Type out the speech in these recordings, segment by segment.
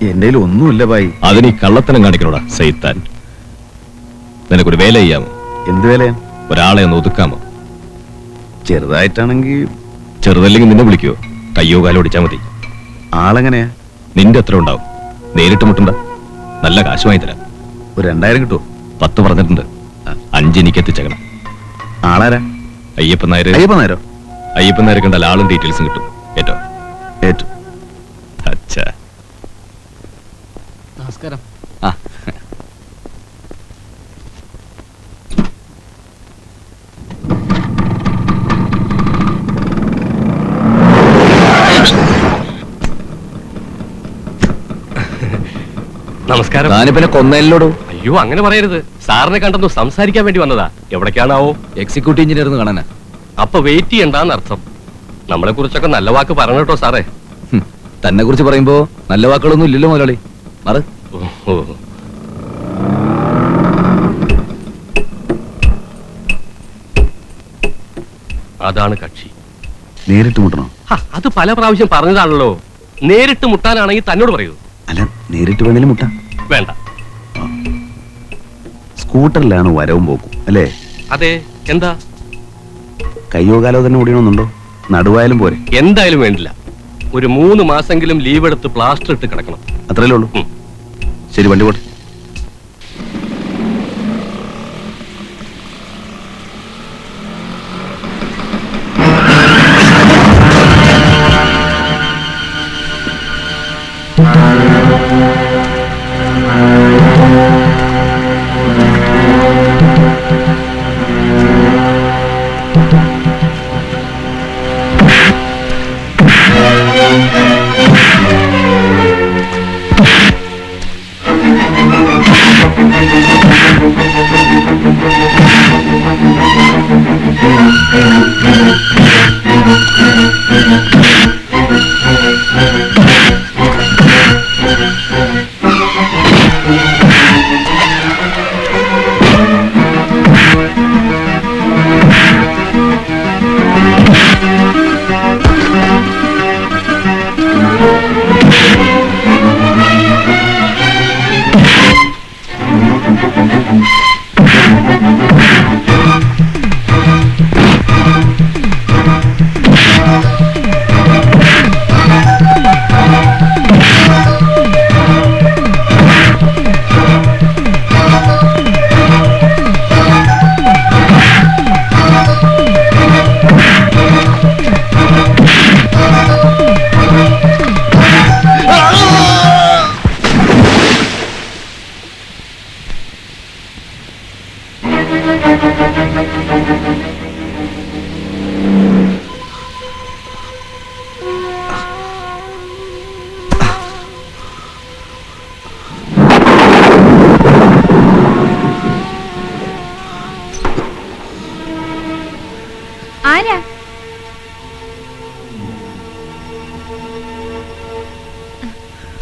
എന്റെ ഒന്നുമില്ല ഭായി. അതിന് ഈ കള്ളത്തനം കാണിക്കണോടാ സൈത്താൻ. നിനക്കൊരു വേല ചെയ്യാമോ? എന്ത് വേലയാ? ഒരാളെ ഒന്ന് ഒതുക്കാമോ? ചെറുതായിട്ടാണെങ്കിൽ. ചെറുതല്ലെങ്കിൽ നിന്നെ വിളിക്കുവോ? കയ്യോ കാലോ ഓടിച്ചാ മതി. ആളെങ്ങനെയാ? നിന്റെ എത്ര ഉണ്ടാവും? നേരിട്ട് മുട്ടണ്ട, നല്ല കാശ് വാങ്ങി തരാം. ഒരു 2000 കിട്ടുമോ? 10 പറഞ്ഞിട്ടുണ്ട്. 5 എനിക്ക് എത്തിച്ചേക്കണം. ആളാരാ? അയ്യപ്പൻ നായർ. അയ്യപ്പൻ നായരോ? അയ്യപ്പൻ നായർ കണ്ടാൽ ആളും ഡീറ്റെയിൽസും കിട്ടും. ഏറ്റോ ഏറ്റു. അച്ഛാ നമസ്കാരം. നമസ്കാരം. ഞാനിപ്പന്നെ കൊന്നല്ലോടോ. അയ്യോ, അങ്ങനെ പറയരുത്. സാറിനെ കണ്ടെന്നു സംസാരിക്കാൻ വേണ്ടി വന്നതാ. എവിടേക്കാണാവോ? എക്സിക്യൂട്ടീവ് എഞ്ചിനീയർ കാണാനാ. അപ്പൊ വെയിറ്റ് ചെയ്യണ്ടെന്ന് അർത്ഥം. നമ്മളെ കുറിച്ചൊക്കെ നല്ല വാക്ക് പറഞ്ഞു കേട്ടോ സാറേ. തന്നെ കുറിച്ച് പറയുമ്പോ നല്ല വാക്കുകളൊന്നും ഇല്ലല്ലോ മുതലാളി. മാറ്. ഓ, അതാണ് കക്ഷി. നേരിട്ട് മുട്ടണോ? അത് പല പ്രാവശ്യം പറഞ്ഞതാണല്ലോ. നേരിട്ട് മുട്ടാനാണെങ്കിൽ തന്നോട് പറയൂ. അല്ല, നേരിട്ട് വേണേലും മുട്ടാ. വേണ്ട. സ്കൂട്ടറിലാണ് വരവും പോക്കും അല്ലേ? അതെ. എന്താ? കയ്യോ കാലോ തന്നെ ഓടിയണമെന്നുണ്ടോ? നടുവായാലും പോരെ? എന്തായാലും വേണ്ടില്ല. ഒരു 3 മാസെങ്കിലും ലീവ് എടുത്ത് പ്ലാസ്റ്റർ ഇട്ട് കിടക്കണം. അത്രയല്ലേ ഉള്ളൂ. ശരി, വണ്ടി പോട്ടെ.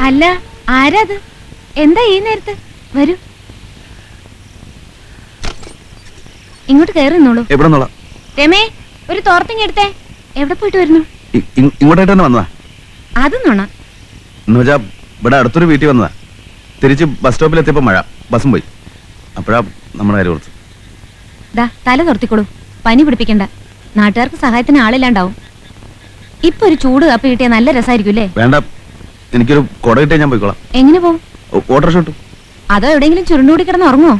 അല്ല, ആരാത്? എന്താ ഈ നേരത്ത്? വരൂ, ഇങ്ങോട്ട് കയറി നിന്നോളൂ. എവിടെ നിന്നോളാം? രമേ, ഒരു തോർത്തിങ് എടുത്തേ. എവിടെ പോയിട്ട് വരുന്നു? ഇങ്ങോട്ടായിട്ട് തന്നെ വന്നതാ. അത് നുണ. എന്നുവെച്ചാ ഇവിടെ അടുത്തൊരു വീട്ടിൽ വന്നതാ. തിരിച്ച് ബസ് സ്റ്റോപ്പിലെത്തിയപ്പോ മഴ, ബസ്സും പോയി. അപ്പോഴാ നമ്മുടെ കാര്യം ഓർത്ത്. ദാ, തല തുറത്തിക്കോളൂ. പനി പിടിപ്പിക്കണ്ട. നാട്ടുകാർക്ക് സഹായത്തിന് ആളില്ലാണ്ടാവും. ഇപ്പൊ ഒരു ചൂട് കാപ്പി കിട്ടിയാൽ നല്ല രസമായിരിക്കും അല്ലേ? വേണ്ട, എനിക്കൊരു കൊട കിട്ടിയാൽ ഞാൻ പോയിക്കോളാം. എങ്ങനെ പോവും? ഓട്ടോറിക്ഷ കിട്ടും. അതോ എവിടെയെങ്കിലും ചുരുണ്ടുകൂടി കിടന്ന് ഉറങ്ങുമോ?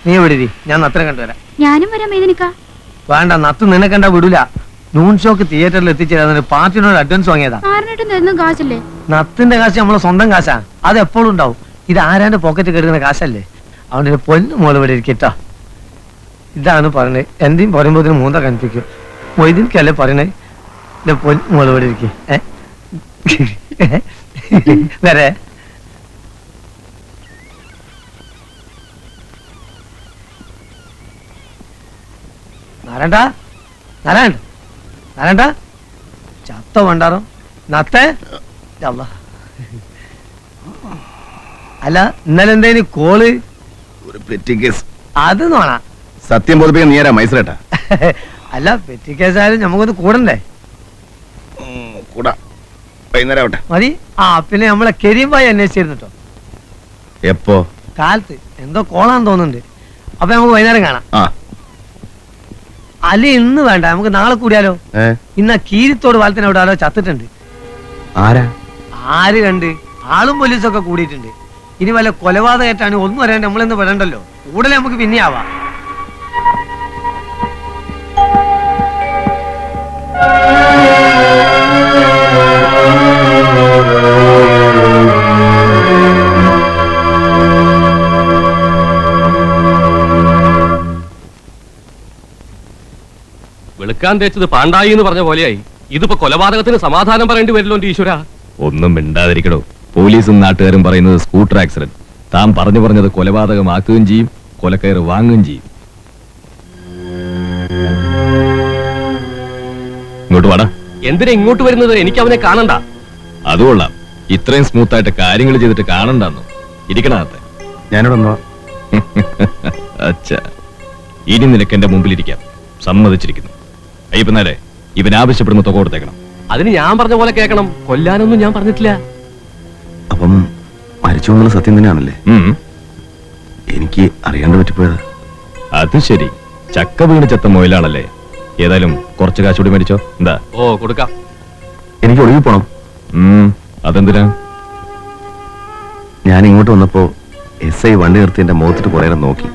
നീ വിടരി, ഞാൻ നത്തനെ കണ്ടുവരാം. ഞാനും വരാം. മേദിനിക്ക വേണ്ട, നത്ത് നിന്നെ കണ്ടാ വിടൂല. നൂൺ ഷോക്ക് തിയേറ്ററിൽ എത്തിച്ചേരാൻ പാർട്ടിനോട് അഡ്വാൻസ് വാങ്ങിയതാ. ആറിനായിട്ടും കാശല്ലേ? നത്തിന്റെ കാശ് നമ്മളെ സ്വന്തം കാശാ, അത് എപ്പോഴും ഉണ്ടാവും. ഇത് ആരാന്റെ പോക്കറ്റ് കെടുക്കുന്ന കാശല്ലേ. അവന്റെ പൊന്നു മോള് ഇവിടെ ഇരിക്കട്ടോ. ഇതാണ് പറഞ്ഞത്. എന്തെയും പറയുമ്പോ മൂന്ന കണിപ്പിക്കും. മൊയ്തീൻക്കല്ലേ പറയണേ, എന്റെ പൊന്നു മോള് ഇവിടെ ഇരിക്കേ. വരെ നാരായണ നാരായണ നാരായണ ചത്ത വേണ്ടാറോ നത്തേ. അല്ല ഇന്നലെ എന്തേനി കോള്? ഒരു പെറ്റി കേസ്. അത് നോണാ. സത്യം ബോധിപ്പിക്കാൻ നീ ആരാ മൈസൂരേട്ടാ? അല്ല പെറ്റി കേസായാലും നമുക്കൊന്ന് കൂടണ്ടേ? കൂടാ, വൈകുന്നേരം ആവട്ടെ. മതി. ആ പിന്നെ നമ്മളെ കരീംബായി അന്വേഷിച്ചിരുന്നു കേട്ടോ. എപ്പോ? കാലത്ത് എന്തോ കോളാന്ന് തോന്നുന്നുണ്ട്. അപ്പൊ നമുക്ക് വൈകുന്നേരം കാണാം. ആ അല്ല ഇന്ന് വേണ്ട, നമുക്ക് നാളെ കൂടിയാലോ? ഇന്ന് കീരിത്തോട് പാലത്തിന് അവിടെ ആരോ ചത്തിട്ടുണ്ട്. ആരാ? ആര് കണ്ട്? ആളും പോലീസൊക്കെ കൂടിയിട്ടുണ്ട്. ഇനി വല്ല കൊലപാതകമായിട്ടാണ് ഒന്നും അറിയാണ്ട് നമ്മളെന്ന് പറയണ്ടല്ലോ. കൂടുതൽ നമുക്ക് പിന്നെ ആവാം. വെളുക്കാൻ തേച്ചത് പാണ്ടായി എന്ന് പറഞ്ഞ പോലെയായി. ഇതിപ്പോ കൊലപാതകത്തിന് സമാധാനം പറയേണ്ടി വരില്ലോ എന്റെ ഈശ്വര. ഒന്നും മിണ്ടാതിരിക്കണോ. പോലീസും നാട്ടുകാരും പറയുന്നത് സ്കൂട്ടർ ആക്സിഡന്റ്. താൻ പറഞ്ഞത് കൊലപാതകമാക്കുകയും ചെയ്യും, കൊലക്കയറ് വാങ്ങുകയും ചെയ്യും. ഇങ്ങോട്ട് വാടാ. എന്തിനാ ഇങ്ങോട്ട് വരുന്നത്? എനിക്ക് അവനെ കാണണ്ട. അതുകൊള്ളാം, ഇത്രയും സ്മൂത്ത് ആയിട്ട് കാര്യങ്ങൾ ചെയ്തിട്ട് കാണണ്ടെന്നു. ഇരിക്കണത്തെ ഞാനിവിടെ വന്നോ? അച്ഛാ, ഇനി നിനക്ക് എന്റെ മുമ്പിലിരിക്കാം. സമ്മതിച്ചിരിക്കുന്നു. അയ്യപ്പനാരെ, ഇവൻ ആവശ്യപ്പെടുന്ന തുക കൊടുത്തേക്കണം. അതിന് ഞാൻ പറഞ്ഞ പോലെ കേൾക്കണം. കൊല്ലാനൊന്നും ഞാൻ പറഞ്ഞിട്ടില്ല. അപ്പം മരിച്ചു എന്നുള്ള സത്യം തന്നെയാണല്ലേ? എനിക്ക് അറിയാണ്ട് പറ്റിപ്പോയത്. അത് ശരി, ചക്ക വീണ് ചത്ത മൊയിലാണല്ലേ. ഏതായാലും കുറച്ച് കാശുകൂടി മേടിച്ചോ. എന്താ? ഓ കൊടുക്കാം. എനിക്ക് ഒളിവിൽ പോണം. അതെന്തിനാ? ഞാൻ ഇങ്ങോട്ട് വന്നപ്പോ SI വണ്ടി നിർത്തി എന്റെ മുഖത്തിട്ട് കുറെ നേരം നോക്കി.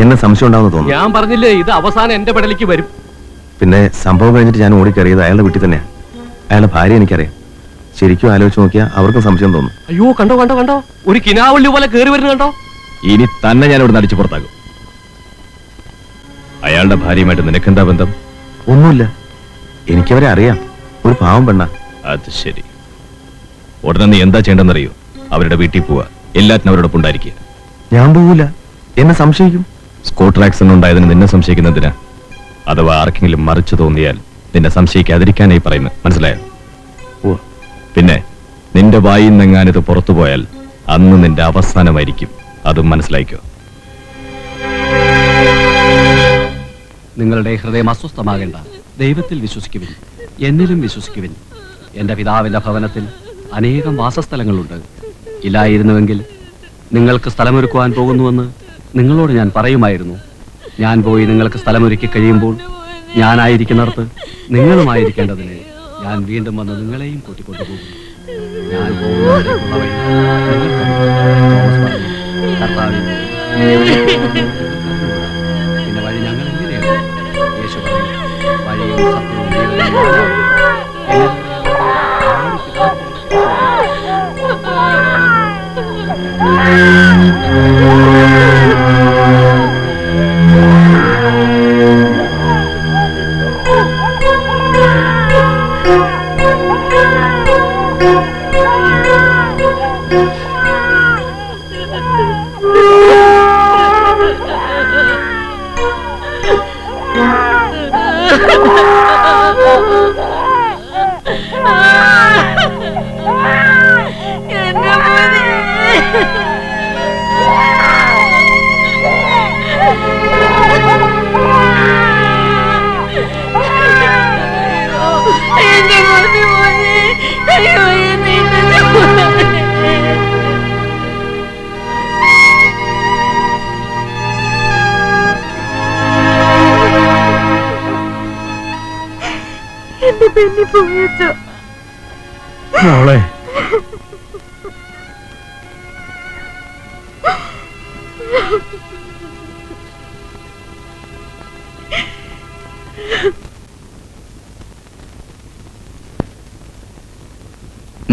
എന്നെ സംശയം ഉണ്ടാവുന്ന തോന്നുന്നു. ഞാൻ പറഞ്ഞില്ലേ ഇത് അവസാനം എന്റെ പെടലേക്ക് വരും. പിന്നെ സംഭവം കഴിഞ്ഞിട്ട് ഞാൻ ഓടിക്കറിയത് അയാളുടെ വീട്ടിൽ തന്നെയാ. അയാളുടെ ഭാര്യ എനിക്കറിയാം. ശരിക്കും ആലോചിച്ച് നോക്കിയാൽ അവർക്കും സംശയം തോന്നും. അയ്യോ കണ്ടോ കണ്ടോ കണ്ടോ, ഒരു കിനാവള്ളി പോലെ കേറി വരുന്നു കണ്ടോ. ഇനി തന്നെ ഞാൻ ഇവിടെ അടിച്ചു പുറത്താകും. അയാളുടെ ഭാര്യയുമായിട്ട് നിനക്കെന്താ ബന്ധം? ഒന്നുമില്ല, എനിക്കവരെ അറിയാം. ഒരു പാവം പെണ്ണ. അത് ശരി. ഉടനെ നീ എന്താ ചെയ്യേണ്ടെന്നറിയോ? അവരുടെ വീട്ടിൽ പോവാ, എല്ലാറ്റിനും അവരോടൊപ്പം ഉണ്ടായിരിക്കുക. ഞാൻ പോകൂല, എന്നെ സംശയിക്കും. സ്കൂട്ടർ ആക്സിഡന്റ് ഉണ്ടായതിന് നിന്നെ സംശയിക്കുന്നതിനാ? അഥവാ ആർക്കെങ്കിലും മറിച്ചു തോന്നിയാൽ നിന്നെ സംശയിക്കാതിരിക്കാനായി പറയുന്നത്, മനസ്സിലായോ? പിന്നെ നിന്റെ വായിൽ നിന്നെങ്ങാനിത് പുറത്തു പോയാൽ അന്ന് നിന്റെ അവസാനമായിരിക്കും. അതും മനസ്സിലായിക്കോ. നിങ്ങളുടെ ഹൃദയം അസ്വസ്ഥമാകേണ്ട. ദൈവത്തിൽ വിശ്വസിക്കുവിൻ, എന്നിലും വിശ്വസിക്കുവിൻ. എൻ്റെ പിതാവിൻ്റെ ഭവനത്തിൽ അനേകം വാസസ്ഥലങ്ങളുണ്ട്. ഇല്ലായിരുന്നുവെങ്കിൽ നിങ്ങൾക്ക് സ്ഥലമൊരുക്കുവാൻ പോകുന്നുവെന്ന് നിങ്ങളോട് ഞാൻ പറയുമായിരുന്നു. ഞാൻ പോയി നിങ്ങൾക്ക് സ്ഥലമൊരുക്കി കഴിയുമ്പോൾ ഞാനായിരിക്കുന്നിടത്ത് നിങ്ങളുമായിരിക്കേണ്ടതിന് ഞാൻ വീണ്ടും വന്ന് നിങ്ങളെയും കൂട്ടിക്കൊണ്ടുപോകും. ഞാൻ പോകുന്നതിലേക്കുള്ള വഴി തോമസ് പറഞ്ഞു. കർത്താവേ, പിന്നെ വഴി ഞങ്ങൾ എങ്ങനെയാണ്? യേശു പറഞ്ഞു, വഴിയും സത്യവും ജീവനും മോളെ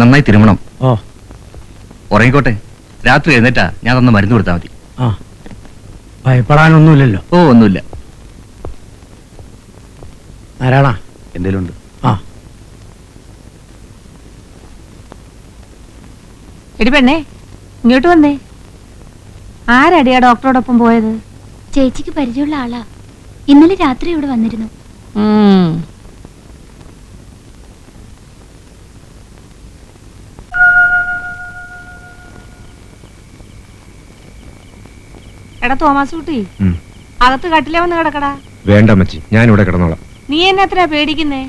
നന്നായി തിരുമണം. ഓ ഉറങ്ങിക്കോട്ടെ. രാത്രി എഴുന്നേറ്റാ ഞാൻ തന്ന മരുന്ന് കൊടുത്താൽ മതി. ആ ഭയപ്പെടാനൊന്നുമില്ലല്ലോ. ഓ ഒന്നുമില്ല. നാരായണ. എന്തേലും ഉണ്ട്. ആ എടി പെണ്ണേ, ഇങ്ങോട്ട് വന്നേ. ആരടിയാ ഡോക്ടറോടൊപ്പം പോയത്? ചേച്ചിക്ക് പരിചയമുള്ള ആളാ. ഇന്നലെ രാത്രി ഇവിടെ വന്നിരുന്നു. എടാ തോമാസ് കുട്ടി, അകത്ത് കട്ടിലേ വന്ന് കിടക്കടാ. വേണ്ട അമ്മച്ചി, ഞാൻ ഇവിടെ കിടന്നോളാം. നീ എന്നെ എത്രയാ പേടിക്കുന്നേ?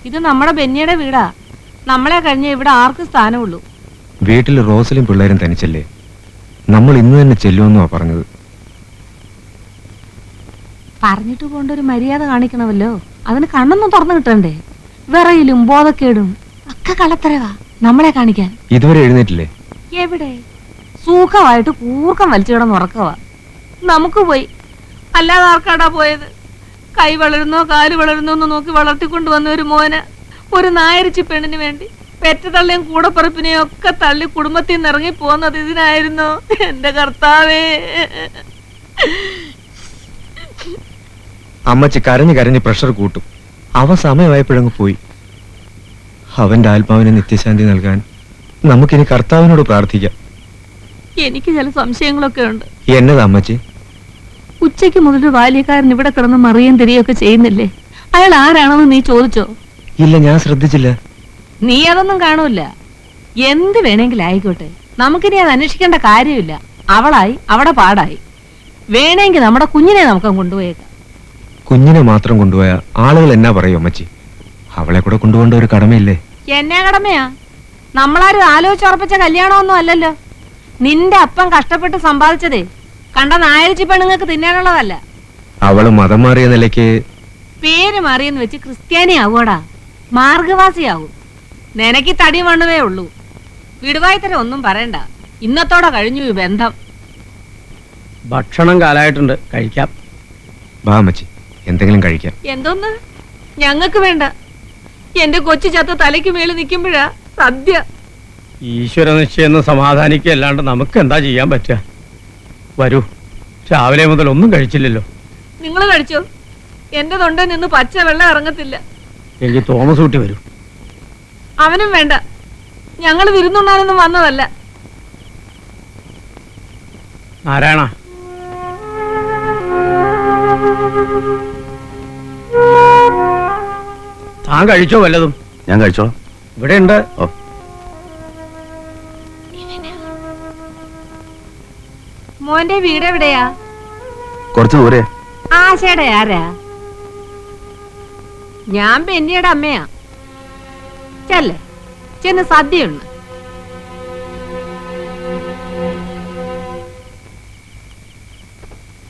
ഇത് നമ്മുടെ ബെന്നിയുടെ വീടാ. നമ്മളെ കഴിഞ്ഞ ഇവിടെ ആർക്കും സ്ഥാനമുള്ളൂ. വീട്ടിൽ റോസലും പിള്ളേരും തനിച്ചല്ലേ, നമ്മൾ ഇന്ന് തന്നെ ചെല്ലുമെന്നുവാ പറഞ്ഞത്. പറഞ്ഞിട്ട് പോണ്ട ഒരു മര്യാദ കാണിക്കണമല്ലോ. അതിന് കണ്ണൊന്നും തുറന്നു കിട്ടണ്ടേ? വിറയിലും ബോധക്കേടും ഒക്കെ കളത്തരവാ നമ്മളെ കാണിക്കാൻ. ഇതുവരെ എഴുന്നേറ്റില്ലേ? എവിടെ? സുഖമായിട്ട് കൂർക്കം വലിച്ചു കിടന്ന് ഉറക്കവാ. നമുക്ക് പോയി, അല്ലാതെ ആർക്കാടാ പോയത്? കൈ വളരുന്നോ കാല് വളരുന്നോ എന്ന് നോക്കി വളർത്തിക്കൊണ്ടുവന്ന ഒരു മോന്, ഒരു നായരിച്ചി പെണ്ണിന് വേണ്ടി പെറ്റതള്ളിയും കൂടപ്പറപ്പിനെയും ഒക്കെ തള്ളി കുടുംബത്തിൽ നിന്ന് ഇറങ്ങി പോകുന്നത് ഇതിനായിരുന്നു. എന്റെ കർത്താവേ. അമ്മച്ചി കരഞ്ഞ് കരഞ്ഞ് പ്രഷർ കൂട്ടും. അവ സമയമായപ്പോഴങ്ങ് പോയി. അവന്റെ ആത്മാവിന് നിത്യശാന്തി നൽകാൻ നമുക്കിനി കർത്താവിനോട് പ്രാർത്ഥിക്കാം. എനിക്ക് ചില സംശയങ്ങളൊക്കെ ഉണ്ട്. എന്നതാ അമ്മച്ചി? ഉച്ചയ്ക്ക് മുതൽ ബാല്യക്കാരൻ ഇവിടെ കിടന്ന് മറിയും തിരിയൊക്കെ ചെയ്യുന്നില്ലേ? അയാൾ ആരാണെന്ന് നീ ചോദിച്ചോ? ഇല്ല, ഞാൻ ശ്രദ്ധിച്ചില്ല. നീ അതൊന്നും കാണൂല. എന്ത് വേണമെങ്കിലും ആയിക്കോട്ടെ, നമുക്കിനി അത് അന്വേഷിക്കേണ്ട കാര്യമില്ല. അവളായി അവിടെ പാടായി. വേണമെങ്കിൽ നമ്മുടെ കുഞ്ഞിനെ നമുക്ക് കൊണ്ടുപോയേക്കാം. കുഞ്ഞിനെ മാത്രം കൊണ്ടുപോയ ആളുകൾ എന്നാ പറയും അമ്മച്ചി? അവളെ കൂടെ കൊണ്ടുപോകേണ്ട ഒരു കടമയില്ലേ? എന്നാ കടമയാ? നമ്മളാരും ആലോചിച്ചുറപ്പിച്ച കല്യാണമൊന്നും അല്ലല്ലോ. നിന്റെ അപ്പൻ കഷ്ടപ്പെട്ട് സമ്പാദിച്ചതേ കണ്ട നായരിച്ചി പെണ്ണുങ്ങൾക്ക് തിന്നാനുള്ളതല്ല. അവള് മതം മാറിയ നിലയ്ക്ക് പേര് മാറിയെന്ന് വെച്ച് ക്രിസ്ത്യാനി ആവൂടാ, മാർഗവാസിയാവും. നിനക്ക് തടി മണ്ണുവേ ഉള്ളൂ. വിടുവായിത്തരം ഒന്നും പറയണ്ട. ഇന്നത്തോടെ കഴിഞ്ഞു ഈ ബന്ധം. ഭക്ഷണം കാലായിട്ടുണ്ട്, കഴിക്കാം. വാ അമ്മച്ചി, എന്തെങ്കിലും കഴിക്കാം. എന്തോന്ന്? ഞങ്ങൾക്ക് വേണ്ട. എന്റെ കൊച്ചു ചത്ത് തലയ്ക്ക് മേളിൽ നിൽക്കുമ്പോഴാ സദ്യ. ഈശ്വര നിശ്ചയം സമാധാനിക്കല്ലാണ്ട് നമുക്ക് എന്താ ചെയ്യാൻ പറ്റുക? വരൂ, രാവിലെ മുതൽ ഒന്നും കഴിച്ചില്ലല്ലോ. നിങ്ങൾ കഴിച്ചോ? എന്റെ തൊണ്ട നിന്ന് പച്ച വെള്ളം ഇറങ്ങത്തില്ല. എനിക്ക് തോമസ് ഊട്ടി വരൂ. അവനും വേണ്ട. ഞങ്ങൾ വിരുന്നുണ്ണാനൊന്നും വന്നതല്ല. നാരായണ, താൻ കഴിച്ചോ വല്ലതും? ഞാൻ കഴിച്ചോളാം. ഇവിടെ ഉണ്ട്. ഓ, മോന്റെ വീട് എവിടെയാ? കുറച്ച് ദൂരെ. ആശയുടെ ആരാ? ഞാൻ ബെന്നിയുടെ അമ്മയാ. ചെല്ലേ, ചെന്ന് സദ്യയുണ്ട്.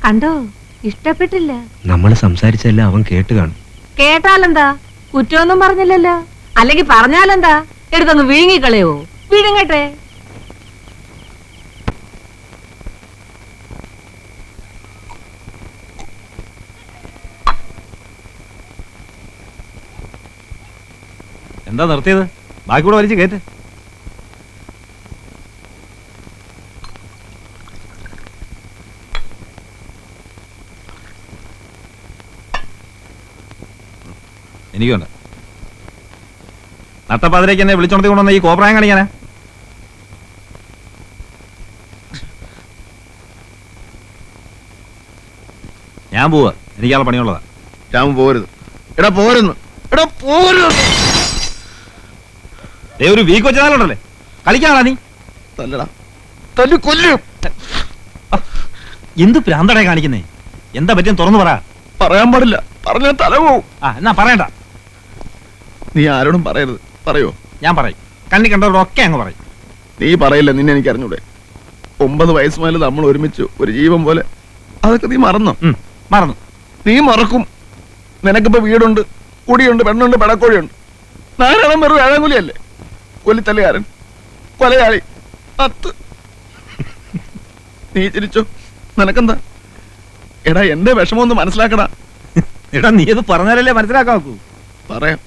കണ്ടോ? ഇഷ്ടപ്പെട്ടില്ല. നമ്മൾ സംസാരിച്ചെല്ലാം അവൻ കേട്ട് കാണും. കേട്ടാലെന്താ? കുറ്റമൊന്നും പറഞ്ഞില്ലല്ലോ. അല്ലെങ്കിൽ പറഞ്ഞാലെന്താ? എടുത്തങ്ങ് വിഴുങ്ങിക്കളയോ? വിഴുങ്ങട്ടെ. എന്താ നിർത്തിയത്? ബാക്കി കൂടെ വലിച്ച് കേട്ട്. എനിക്കുണ്ട്. നട്ടപ്പാതിലേക്ക് എന്നെ വിളിച്ചോണ്ടി കൊണ്ടുവന്ന ഈ കോപ്രായം കാണിക്കാനാ? ഞാൻ പോവാ, എനിക്കാളെ പണിയുള്ളതാ. രാമൻ പോരുത്. എടാ പോരുന്നു. എടാ പോരുന്നു. ഒരു വീക്ക് വെച്ചാലുണ്ടല്ലേ കളിക്കാണാ നീ? തല്ലടാ, തല്ലു കൊല്ലും. എന്ത് പ്രാന്തടേ കാണിക്കുന്നേ? എന്താ പറ്റിയെന്ന് തുറന്നു പറ. പറയാൻ പാടില്ല, പറഞ്ഞാൽ തല പോവും. എന്നാ പറയണ്ട. നീ ആരോടും പറയരുത്. പറയോ? ഞാൻ പറയും. കണ്ണി കണ്ടവരൊക്കെ അങ്ങ് പറയും. നീ പറയില്ല, നിന്നെ എനിക്ക് അറിഞ്ഞൂടെ? 9 വയസ്സ് മുതൽ നമ്മൾ ഒരുമിച്ച് ഒരു ജീവൻ പോലെ. അതൊക്കെ നീ മറന്നോ? മറന്നു. നീ മറക്കും. നിനക്കിപ്പോ വീടുണ്ട്, കുടിയുണ്ട്, പെണ്ണുണ്ട്, പെടക്കോഴിയുണ്ട്. നാരായണൻ വെറും ഏഴാങ്കുലിയല്ലേ? കൊല്ലിത്തല്ലുകാരൻ, കൊലയാളി, അത്ത്. നീ ചിരിച്ചോ? നിനക്കെന്താ? എടാ, എന്റെ വിഷമം ഒന്ന് മനസ്സിലാക്കടാ. എടാ, നീ അത് പറഞ്ഞാലല്ലേ മനസ്സിലാക്കാൻ നോക്കൂ. പറയാം.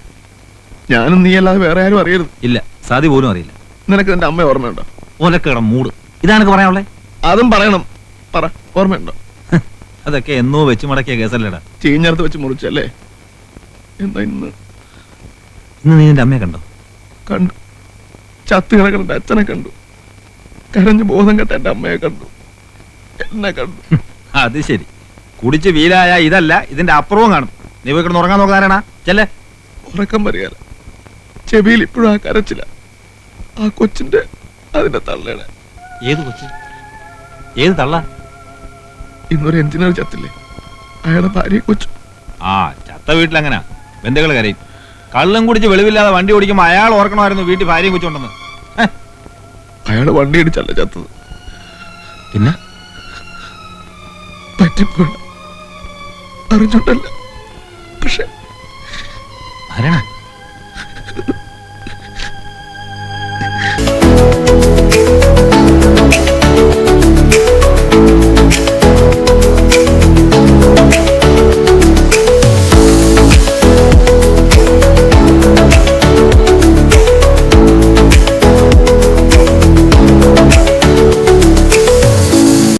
ഞാനും നീ അല്ലാതെ വേറെ ആരും അറിയരുത്. ഇല്ല, സാധി പോലും അറിയില്ല. നിനക്ക് നിന്റെ അമ്മ ഓർമ്മയുണ്ടോ? ഓലക്കടം മൂട്. ഇതാണെനിക്ക് പറയാനുള്ളേ. അതും പറയണം. പറ, ഓർമ്മയുണ്ടോ? അതൊക്കെ എന്നോ വെച്ച് മടക്കിയ കേസല്ലേടാ. ചീഞ്ഞടുത്ത് വെച്ച് മുറിച്ചല്ലേ? എന്താ ഇന്ന് ഇന്ന് നീ നിന്റെ അമ്മയെ കണ്ടോ? കണ്ടു. ചത്ത് കിടക്കുന്ന എന്റെ അച്ഛനെ കണ്ടു. കരഞ്ഞു ബോധം കെട്ട എന്റെ അമ്മയെ കണ്ടു. എന്നെ കണ്ടു. അത് ശരി. കുടിച്ച് വീലായ ഇതല്ല, ഇതിന്റെ അപ്പുറവും കാണും. നീ പോയി കിടന്ന് ഉറങ്ങാൻ നോക്കാനാണാ? ചെല്ലേ. ഉറക്കം വരികയല്ല. ചെവിയിൽ ഇപ്പോഴും ആ കരച്ചില്ല. ആ കൊച്ചിന്റെ അതിന്റെ തള്ളയുടെ. ഏത് കൊച്ച്? ഏത് തള്ള? ഇന്നൊരു എഞ്ചിനീയർ ചത്തില്ലേ, അയാളുടെ ഭാര്യയെ കൊച്ചു. ആ, ചത്ത വീട്ടിലങ്ങനെ ബന്ധുക്കൾ കരയും. കള്ളും കുടിച്ച് വെളിവില്ലാതെ വണ്ടി ഓടിക്കുമ്പോ അയാൾ ഓർക്കണമായിരുന്നു വീട്ടിൽ ഭാര്യയും കൊച്ചുണ്ടെന്ന്. അയാള് വണ്ടി ഇടിച്ചല്ല ചത്തത്. പിന്നെ പറ്റിപ്പോയി, അറിഞ്ഞോണ്ടല്ല. പക്ഷെ ആരാണ്?